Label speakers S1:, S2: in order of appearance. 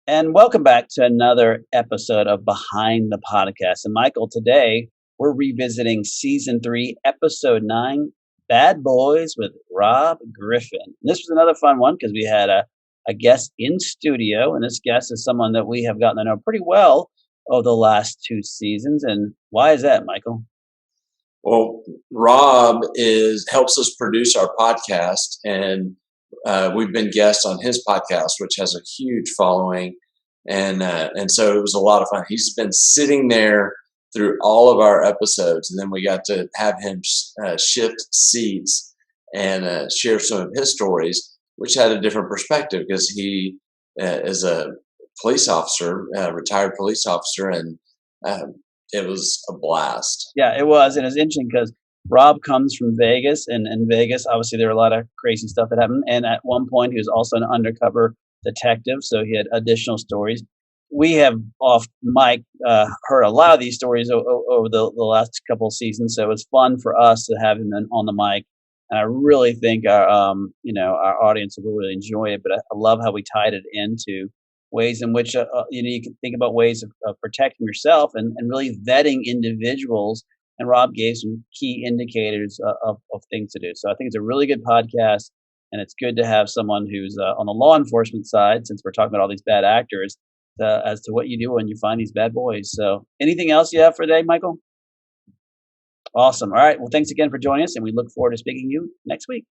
S1: And welcome back to another episode of Behind the Podcast. And Michael, today we're revisiting season 3, episode 9, Bad Boys with Rob Griffin. And this was another fun one because we had a guest in studio, and this guest is someone that we have gotten to know pretty well over the last 2 seasons. And why is that, Michael?
S2: Well, Rob is helps us produce our podcast, and we've been guests on his podcast, which has a huge following, and so it was a lot of fun. He's been sitting there through all of our episodes, and then we got to have him shift seats and share some of his stories, which had a different perspective because he is a police officer, retired police officer, and um, it was a blast.
S1: Yeah, it was. And it's interesting because Rob comes from Vegas, and in Vegas, obviously, there were a lot of crazy stuff that happened. And at one point, he was also an undercover detective, so he had additional stories. We have off mic heard a lot of these stories over the last couple of seasons, so it was fun for us to have him on the mic. And I really think our audience will really enjoy it. But I love how we tied it into ways in which you can think about ways of protecting yourself and really vetting individuals. And Rob gave some key indicators of things to do. So I think it's a really good podcast, and it's good to have someone who's on the law enforcement side, since we're talking about all these bad actors, as to what you do when you find these bad boys. So anything else you have for today, Michael? Awesome. All right. Well, thanks again for joining us, and we look forward to speaking to you next week.